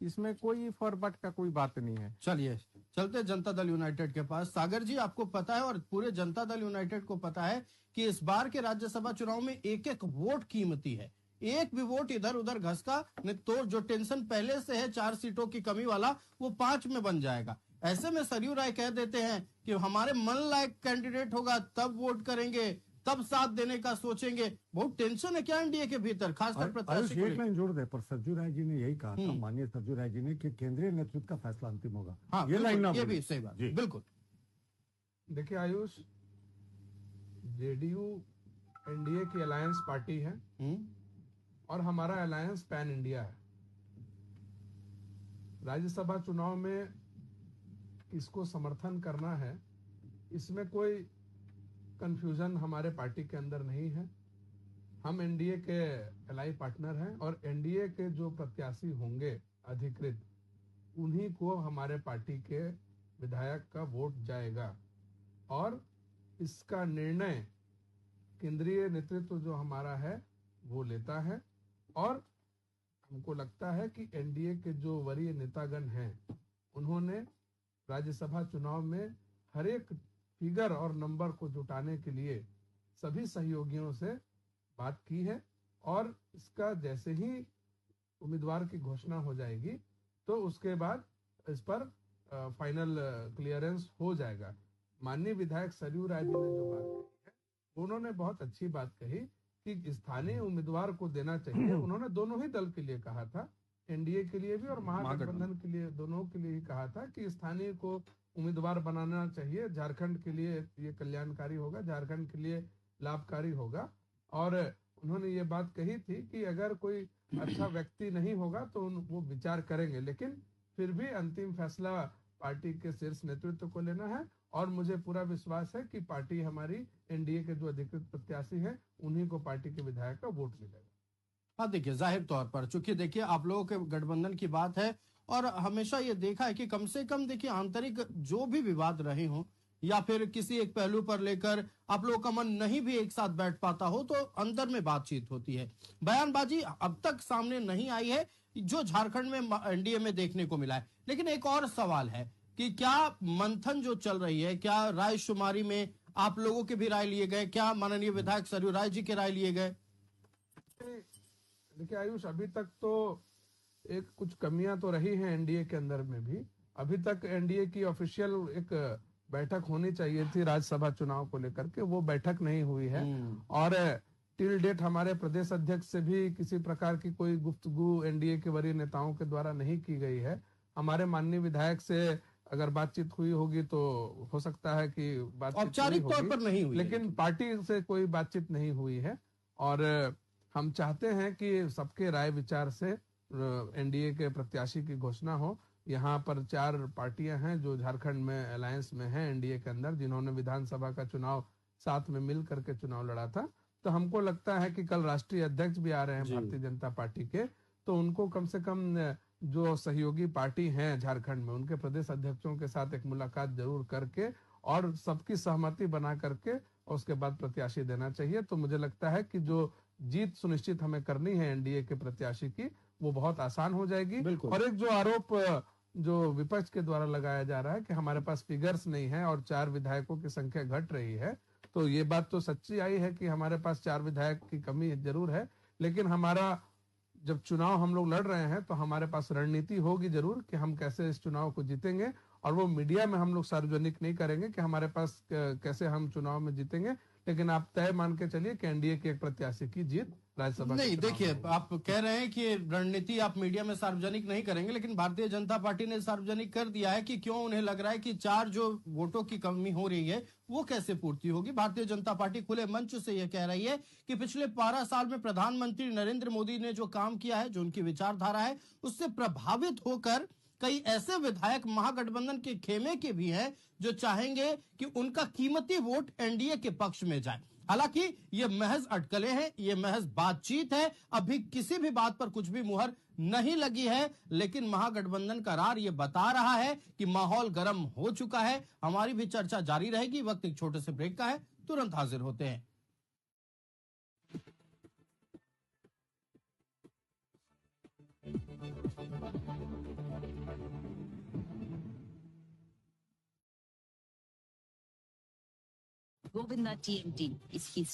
इसमें कोई फॉरवर्ड का कोई बात नहीं है। चलिए चलते जनता दल यूनाइटेड के पास। सागर जी, आपको पता है और पूरे जनता दल यूनाइटेड को पता है कि इस बार के राज्यसभा चुनाव में एक एक वोट कीमती है। एक भी वोट इधर उधर घसका नहीं तो जो टेंशन पहले से है 4 सीटों की कमी वाला वो 5 में बन जाएगा। ऐसे में सरयू राय कह देते हैं कि हमारे मन लायक कैंडिडेट होगा तब वोट करेंगे, तब साथ देने का सोचेंगे। बहुत टेंशन है क्या एनडीए के भीतर, खासकर प्रत्याशी को? एक लाइन जोड़ दे, पर सरजू राय जी ने यही कहा था, माननीय सरजू राय जी ने, कि केंद्रीय नेतृत्व का फैसला अंतिम होगा। हाँ, ये लाइन ये भी सही बात, बिल्कुल। देखिए आयुष, जेडीयू एनडीए की अलायंस पार्टी है और हमारा अलायंस पैन इंडिया है। राज्यसभा चुनाव में किसको समर्थन करना है इसमें कोई कंफ्यूजन हमारे पार्टी के अंदर नहीं है। हम एनडीए के एलाई पार्टनर हैं और एनडीए के जो प्रत्याशी होंगे अधिकृत, उन्हीं को हमारे पार्टी के विधायक का वोट जाएगा और इसका निर्णय केंद्रीय नेतृत्व जो हमारा है वो लेता है। और हमको लगता है कि एनडीए के जो वरीय नेतागण हैं उन्होंने राज्यसभा चुनाव में हर एक फिगर और नंबर को जुटाने के लिए सभी सहयोगियों से बात की है और इसका जैसे ही उम्मीदवार की घोषणा हो जाएगी तो उसके बाद इस पर फाइनल क्लियरेंस हो जाएगा। माननीय विधायक सरयू राय जी ने जो बात कही है, उन्होंने बहुत अच्छी बात कही कि स्थानीय उम्मीदवार को देना चाहिए। उन्होंने दोनों ही दल के लिए कहा था, एनडीए के लिए भी और महागठबंधन के लिए, दोनों के लिए ही कहा था कि स्थानीय को उम्मीदवार बनाना चाहिए। झारखंड के लिए ये कल्याणकारी होगा, झारखंड के लिए लाभकारी होगा। और उन्होंने ये बात कही थी कि अगर कोई अच्छा व्यक्ति नहीं होगा तो वो विचार करेंगे, लेकिन फिर भी अंतिम फैसला पार्टी के शीर्ष नेतृत्व को लेना है। और मुझे पूरा विश्वास है कि पार्टी हमारी एनडीए के जो अधिकृत प्रत्याशी हैं उन्हीं को पार्टी के विधायक का वोट मिलेगा। हाँ देखिए, जाहिर तौर पर चूंकि देखिए आप लोगों के गठबंधन की बात है और हमेशा ये देखा है कि कम से कम देखिए आंतरिक जो भी विवाद रहे हों या फिर किसी एक पहलू पर लेकर आप लोगों का मन नहीं भी एक साथ बैठ पाता हो तो अंदर में बातचीत होती है। बयानबाजी अब तक सामने नहीं आई है जो झारखंड में एनडीए में देखने को मिला है। लेकिन एक और सवाल है कि क्या मंथन जो चल रही है, क्या राय शुमारी में आप लोगों के भी राय लिए गए? क्या माननीय विधायक सरयू राय जी के राय लिए गए? देखिए आयुष, अभी तक तो एक कुछ कमियां तो रही हैं एनडीए के अंदर में भी। अभी तक एनडीए की ऑफिशियल एक बैठक होनी चाहिए थी राज्यसभा चुनाव को लेकर के, वो बैठक नहीं हुई है। और टिल डेट हमारे प्रदेश अध्यक्ष से भी किसी प्रकार की कोई गुफ्तगू एनडीए के वरीय नेताओं के द्वारा नहीं की गई है। हमारे माननीय विधायक से अगर बातचीत हुई होगी तो हो सकता है कि बातचीत औपचारिक तौर पर नहीं हुई, लेकिन पार्टी से कोई बातचीत नहीं हुई है। और हम चाहते हैं कि सबके राय विचार से एनडीए के प्रत्याशी की घोषणा हो। यहाँ पर 4 पार्टियां हैं जो झारखंड में अलायंस में हैं एनडीए के अंदर, जिन्होंने विधानसभा का चुनाव साथ में मिल करके चुनाव लड़ा था। तो हमको लगता है कि कल राष्ट्रीय अध्यक्ष भी आ रहे हैं भारतीय जनता पार्टी के, तो उनको कम से कम जो सहयोगी पार्टी हैं झारखंड में उनके प्रदेश अध्यक्षों के साथ एक मुलाकात जरूर करके और सबकी सहमति बना करके उसके बाद प्रत्याशी देना चाहिए। तो मुझे लगता है कि जो जीत सुनिश्चित हमें करनी है एनडीए के प्रत्याशी की, वो बहुत आसान हो जाएगी। और एक जो आरोप जो विपक्ष के द्वारा लगाया जा रहा है कि हमारे पास फिगर्स नहीं है और 4 विधायकों की संख्या घट रही है, तो ये बात तो सच्ची आई है कि हमारे पास 4 विधायक की कमी जरूर है। लेकिन हमारा जब चुनाव हम लोग लड़ रहे हैं तो हमारे पास रणनीति होगी जरूर कि हम कैसे इस चुनाव को जीतेंगे। और वो मीडिया में हम लोग सार्वजनिक नहीं करेंगे कि हमारे पास कैसे हम चुनाव में जीतेंगे, लेकिन आप तय मान के चलिए कि एनडीए के एक प्रत्याशी की जीत राज्यसभा नहीं। देखिए, आप कह रहे हैं कि रणनीति आप मीडिया में सार्वजनिक नहीं करेंगे, लेकिन भारतीय जनता पार्टी ने सार्वजनिक कर दिया है कि क्यों उन्हें लग रहा है कि 4 जो वोटों की कमी हो रही है वो कैसे पूर्ति होगी। भारतीय जनता पार्टी खुले मंच से यह कह रही है कि पिछले 12 साल में प्रधानमंत्री नरेंद्र मोदी ने जो काम किया है, जो उनकी विचारधारा है, उससे प्रभावित होकर कई ऐसे विधायक महागठबंधन के खेमे के भी हैं जो चाहेंगे कि उनका कीमती वोट एनडीए के पक्ष में जाए। हालांकि ये महज अटकलें हैं, ये महज बातचीत है, अभी किसी भी बात पर कुछ भी मुहर नहीं लगी है। लेकिन महागठबंधन का रार ये बता रहा है कि माहौल गर्म हो चुका है। हमारी भी चर्चा जारी रहेगी। वक्त एक छोटे से ब्रेक का है, तुरंत हाजिर होते हैं। Govinda TMT is history.